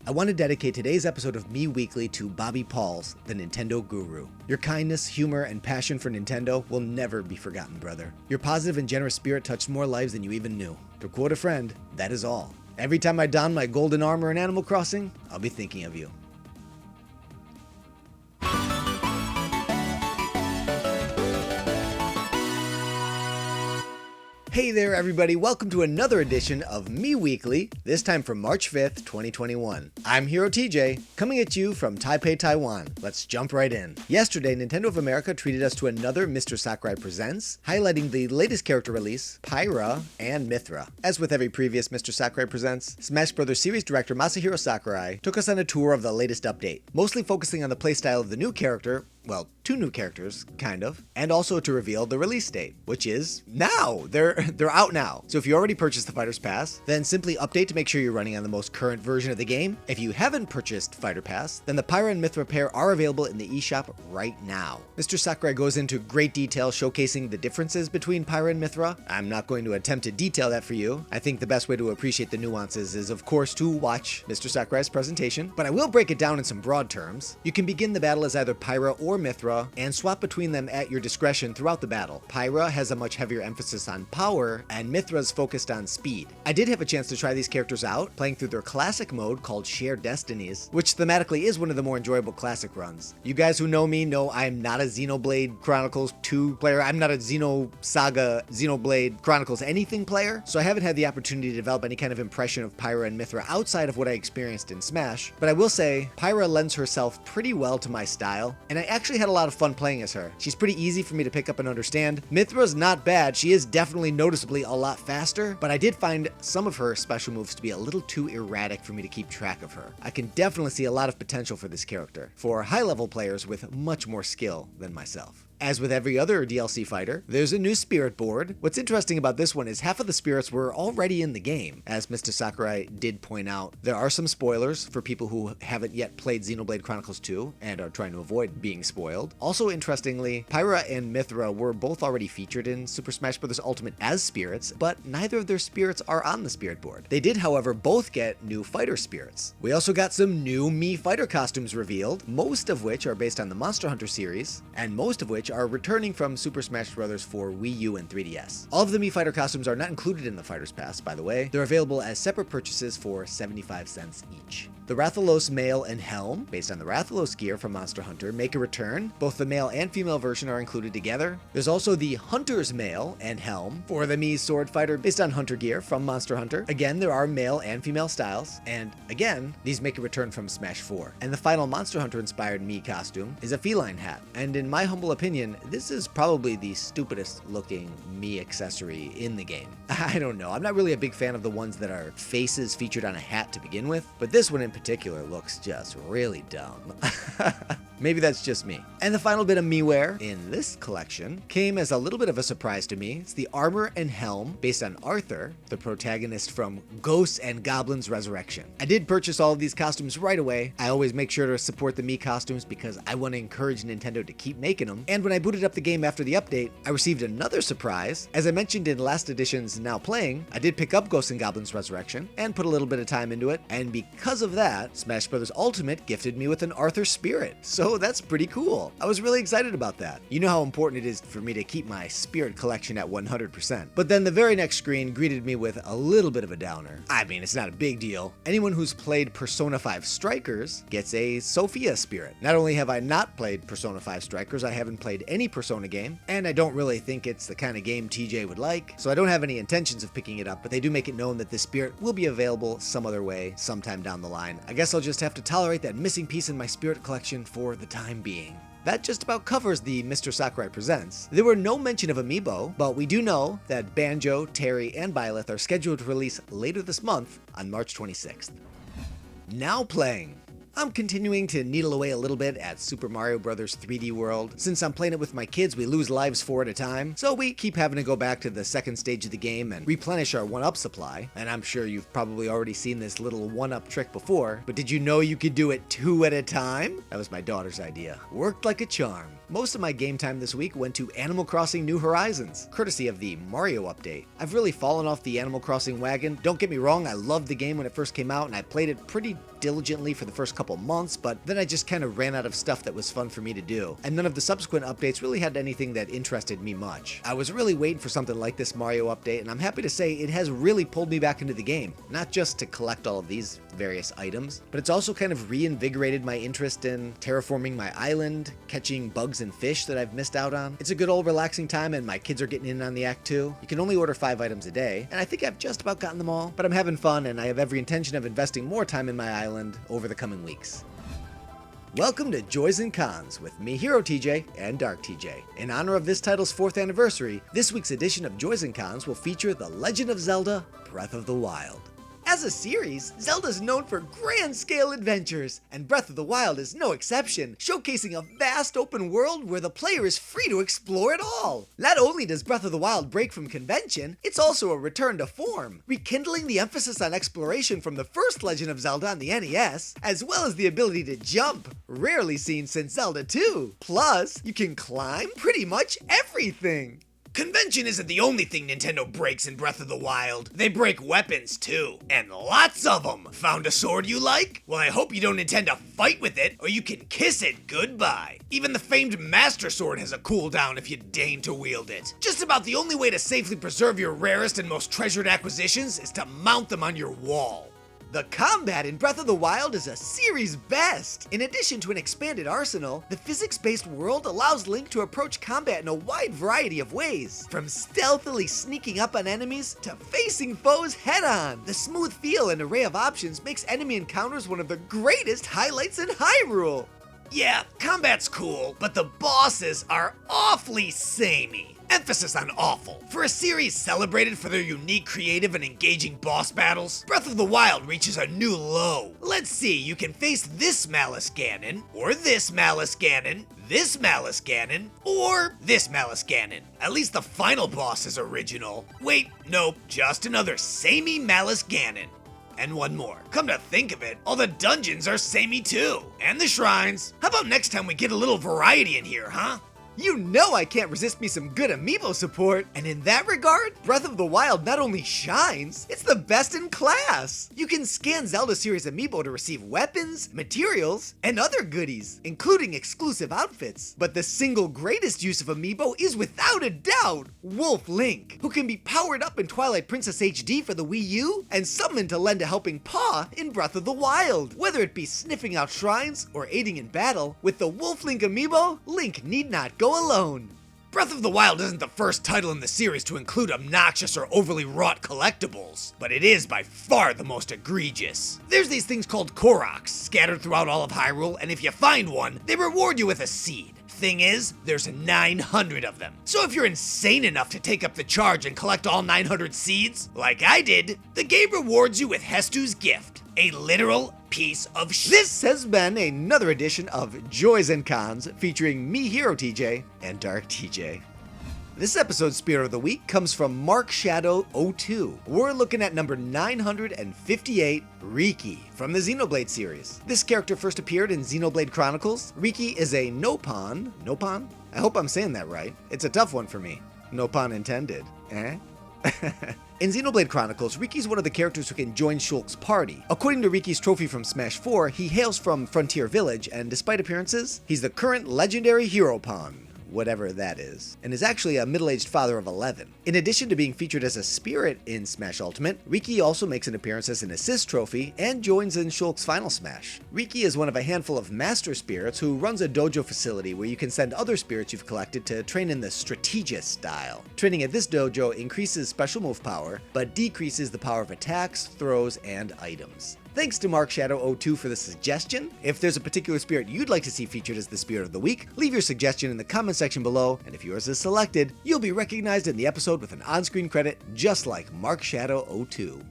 I want to dedicate today's episode of Mii Weekly to Bobby Pauls, the Nintendo guru. Your kindness, humor, and passion for Nintendo will never be forgotten, brother. Your positive and generous spirit touched more lives than you even knew. To quote a friend, that is all. Every time I don my golden armor in Animal Crossing, I'll be thinking of you. Hey there everybody, welcome to another edition of Mii Weekly, this time for March 5th, 2021. I'm Hero TJ, coming at you from Taipei, Taiwan. Let's jump right in. Yesterday, Nintendo of America treated us to another Mr. Sakurai Presents, highlighting the latest character release, Pyra and Mythra. As with every previous Mr. Sakurai Presents, Smash Bros. Series director Masahiro Sakurai took us on a tour of the latest update, mostly focusing on the playstyle of the new character, well, two new characters, kind of, and also to reveal the release date, which is now. They're out now. So if you already purchased the Fighter's Pass, then simply update to make sure you're running on the most current version of the game. If you haven't purchased Fighter Pass, then the Pyra and Mythra pair are available in the eShop right now. Mr. Sakurai goes into great detail showcasing the differences between Pyra and Mythra. I'm not going to attempt to detail that for you. I think the best way to appreciate the nuances is, of course, to watch Mr. Sakurai's presentation, but I will break it down in some broad terms. You can begin the battle as either Pyra or Mythra and swap between them at your discretion throughout the battle. Pyra has a much heavier emphasis on power, and Mythra's focused on speed. I did have a chance to try these characters out, playing through their classic mode called Shared Destinies, which thematically is one of the more enjoyable classic runs. You guys who know me know I'm not a Xenoblade Chronicles 2 player. I'm not a Xenoblade Chronicles anything player, so I haven't had the opportunity to develop any kind of impression of Pyra and Mythra outside of what I experienced in Smash, but I will say Pyra lends herself pretty well to my style, and I actually had a lot of fun playing as her. She's pretty easy for me to pick up and understand. Mythra's not bad. She is definitely noticeably a lot faster, but I did find some of her special moves to be a little too erratic for me to keep track of her. I can definitely see a lot of potential for this character, for high-level players with much more skill than myself. As with every other DLC fighter, there's a new spirit board. What's interesting about this one is half of the spirits were already in the game. As Mr. Sakurai did point out, there are some spoilers for people who haven't yet played Xenoblade Chronicles 2 and are trying to avoid being spoiled. Also interestingly, Pyra and Mythra were both already featured in Super Smash Bros. Ultimate as spirits, but neither of their spirits are on the spirit board. They did, however, both get new fighter spirits. We also got some new Mii Fighter costumes revealed, most of which are based on the Monster Hunter series, and most of which are returning from Super Smash Bros. For Wii U and 3DS. All of the Mii Fighter costumes are not included in the Fighter's Pass, by the way. They're available as separate purchases for 75 cents each. The Rathalos mail and helm, based on the Rathalos gear from Monster Hunter, make a return. Both the male and female version are included together. There's also the Hunter's mail and helm for the Mii Sword Fighter based on Hunter gear from Monster Hunter. Again, there are male and female styles, and again, these make a return from Smash 4. And the final Monster Hunter inspired Mii costume is a feline hat, and in my humble opinion, this is probably the stupidest looking Mii accessory in the game. I don't know, I'm not really a big fan of the ones that are faces featured on a hat to begin with, but this one in particular looks just really dumb. Maybe that's just me. And the final bit of Miiware in this collection came as a little bit of a surprise to me. It's the armor and helm based on Arthur, the protagonist from Ghosts and Goblins Resurrection. I did purchase all of these costumes right away. I always make sure to support the Mii costumes because I want to encourage Nintendo to keep making them. And when I booted up the game after the update, I received another surprise. As I mentioned in last edition's Now Playing, I did pick up Ghosts and Goblins Resurrection and put a little bit of time into it. And because of that, Smash Bros. Ultimate gifted me with an Arthur Spirit. So that's pretty cool. I was really excited about that. You know how important it is for me to keep my spirit collection at 100%. But then the very next screen greeted me with a little bit of a downer. I mean, it's not a big deal. Anyone who's played Persona 5 Strikers gets a Sophia Spirit. Not only have I not played Persona 5 Strikers, I haven't played any Persona game, and I don't really think it's the kind of game TJ would like, so I don't have any intentions of picking it up, but they do make it known that this spirit will be available some other way sometime down the line. I guess I'll just have to tolerate that missing piece in my spirit collection for the time being. That just about covers the Mr. Sakurai Presents. There were no mention of Amiibo, but we do know that Banjo, Terry, and Byleth are scheduled to release later this month on March 26th. Now playing. I'm continuing to needle away a little bit at Super Mario Bros. 3D World. Since I'm playing it with my kids, we lose lives 4 at a time, so we keep having to go back to the second stage of the game and replenish our 1-up supply. And I'm sure you've probably already seen this little 1-up trick before, but did you know you could do it 2 at a time? That was my daughter's idea. Worked like a charm. Most of my game time this week went to Animal Crossing New Horizons, courtesy of the Mario update. I've really fallen off the Animal Crossing wagon. Don't get me wrong, I loved the game when it first came out and I played it pretty diligently for the first couple months, but then I just kind of ran out of stuff that was fun for me to do, and none of the subsequent updates really had anything that interested me much. I was really waiting for something like this Mario update, and I'm happy to say it has really pulled me back into the game, not just to collect all of these various items, but it's also kind of reinvigorated my interest in terraforming my island, catching bugs and fish that I've missed out on. It's a good old relaxing time, and my kids are getting in on the act too. You can only order 5 items a day, and I think I've just about gotten them all, but I'm having fun and I have every intention of investing more time in my island over the coming weeks. Welcome to Joys and Cons with me, Hero TJ, and Dark TJ. In honor of this title's 4th anniversary, this week's edition of Joys and Cons will feature The Legend of Zelda: Breath of the Wild. As a series, Zelda is known for grand-scale adventures, and Breath of the Wild is no exception, showcasing a vast open world where the player is free to explore it all. Not only does Breath of the Wild break from convention, it's also a return to form, rekindling the emphasis on exploration from the first Legend of Zelda on the NES, as well as the ability to jump, rarely seen since Zelda 2. Plus, you can climb pretty much everything. Convention isn't the only thing Nintendo breaks in Breath of the Wild. They break weapons too, and lots of them. Found a sword you like? Well, I hope you don't intend to fight with it, or you can kiss it goodbye. Even the famed Master Sword has a cooldown if you deign to wield it. Just about the only way to safely preserve your rarest and most treasured acquisitions is to mount them on your wall. The combat in Breath of the Wild is a series best! In addition to an expanded arsenal, the physics-based world allows Link to approach combat in a wide variety of ways, from stealthily sneaking up on enemies to facing foes head-on. The smooth feel and array of options makes enemy encounters one of the greatest highlights in Hyrule. Yeah, combat's cool, but the bosses are awfully samey. Emphasis on awful. For a series celebrated for their unique, creative, and engaging boss battles, Breath of the Wild reaches a new low. Let's see, you can face this Malice Ganon, or this Malice Ganon, this Malice Ganon, or this Malice Ganon. At least the final boss is original. Wait, nope, just another samey Malice Ganon. And one more. Come to think of it, all the dungeons are samey too. And the shrines. How about next time we get a little variety in here, huh? You know I can't resist me some good amiibo support, and in that regard, Breath of the Wild not only shines, it's the best in class! You can scan Zelda series amiibo to receive weapons, materials, and other goodies, including exclusive outfits. But the single greatest use of amiibo is without a doubt Wolf Link, who can be powered up in Twilight Princess HD for the Wii U, and summoned to lend a helping paw in Breath of the Wild. Whether it be sniffing out shrines or aiding in battle, with the Wolf Link amiibo, Link need not go alone. Breath of the Wild isn't the first title in the series to include obnoxious or overly wrought collectibles, but it is by far the most egregious. There's these things called Koroks, scattered throughout all of Hyrule, and if you find one, they reward you with a seed. Thing is, there's 900 of them. So if you're insane enough to take up the charge and collect all 900 seeds, like I did, the game rewards you with Hestu's gift, a literal piece of This has been another edition of Joys and Cons featuring me, Hero TJ, and Dark TJ. This episode's Spirit of the Week comes from Markshadow 02. We're looking at number 958, Riki, from the Xenoblade series. This character first appeared in Xenoblade Chronicles. Riki is a Nopon? I hope I'm saying that right. It's a tough one for me. No pun intended. Eh? In Xenoblade Chronicles, Riki's one of the characters who can join Shulk's party. According to Riki's trophy from Smash 4, he hails from Frontier Village, and despite appearances, he's the current legendary hero pawn, whatever that is, and is actually a middle-aged father of 11. In addition to being featured as a spirit in Smash Ultimate, Riki also makes an appearance as an assist trophy and joins in Shulk's final Smash. Riki is one of a handful of master spirits who runs a dojo facility where you can send other spirits you've collected to train in the Strategist style. Training at this dojo increases special move power, but decreases the power of attacks, throws, and items. Thanks to Markshadow02 for the suggestion. If there's a particular spirit you'd like to see featured as the Spirit of the Week, leave your suggestion in the comment section below, and if yours is selected, you'll be recognized in the episode with an on-screen credit just like Markshadow02.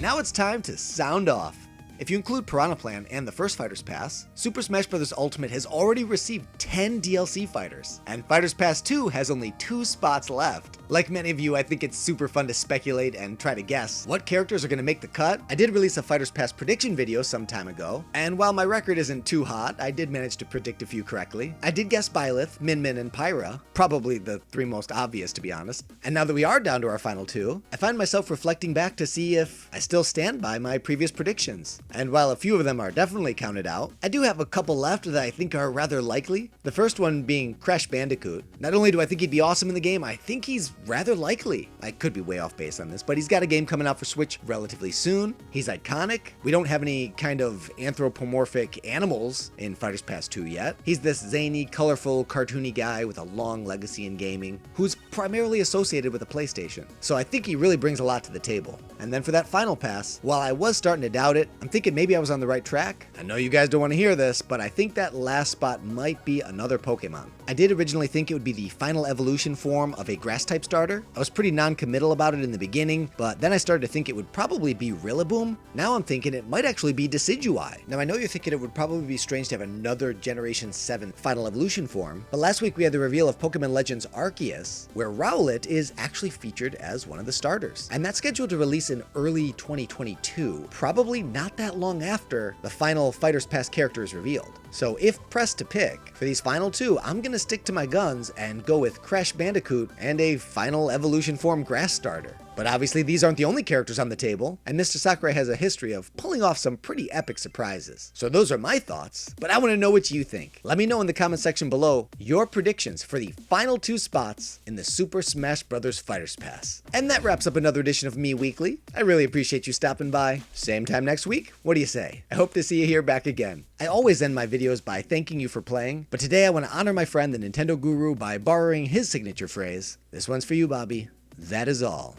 Now it's time to sound off. If you include Piranha Plant and the first Fighters Pass, Super Smash Bros. Ultimate has already received 10 DLC fighters, and Fighters Pass 2 has only 2 spots left. Like many of you, I think it's super fun to speculate and try to guess what characters are going to make the cut. I did release a Fighters Pass prediction video some time ago, and while my record isn't too hot, I did manage to predict a few correctly. I did guess Byleth, Min Min, and Pyra, probably the 3 most obvious to be honest. And now that we are down to our final 2, I find myself reflecting back to see if I still stand by my previous predictions. And while a few of them are definitely counted out, I do have a couple left that I think are rather likely. The first one being Crash Bandicoot. Not only do I think he'd be awesome in the game, I think he's rather likely. I could be way off base on this, but he's got a game coming out for Switch relatively soon. He's iconic. We don't have any kind of anthropomorphic animals in Fighters Pass 2 yet. He's this zany, colorful, cartoony guy with a long legacy in gaming, who's primarily associated with a PlayStation. So I think he really brings a lot to the table. And then for that final pass, while I was starting to doubt it, I'm thinking maybe I was on the right track. I know you guys don't want to hear this, but I think that last spot might be another Pokemon. I did originally think it would be the final evolution form of a grass-type starter. I was pretty non-committal about it in the beginning, but then I started to think it would probably be Rillaboom. Now I'm thinking it might actually be Decidueye. Now I know you're thinking it would probably be strange to have another Generation 7 final evolution form, but last week we had the reveal of Pokemon Legends Arceus, where Rowlet is actually featured as one of the starters. And that's scheduled to release in early 2022, probably not that long after the final Fighters Pass character is revealed. So if pressed to pick, for these final 2, I'm gonna stick to my guns and go with Crash Bandicoot and a final evolution form grass starter. But obviously these aren't the only characters on the table, and Mr. Sakurai has a history of pulling off some pretty epic surprises. So those are my thoughts, but I want to know what you think. Let me know in the comment section below your predictions for the final 2 spots in the Super Smash Bros. Fighters Pass. And that wraps up another edition of Mii Weekly. I really appreciate you stopping by. Same time next week? What do you say? I hope to see you here back again. I always end my videos by thanking you for playing, but today I want to honor my friend the Nintendo Guru by borrowing his signature phrase. This one's for you, Bobby. That is all.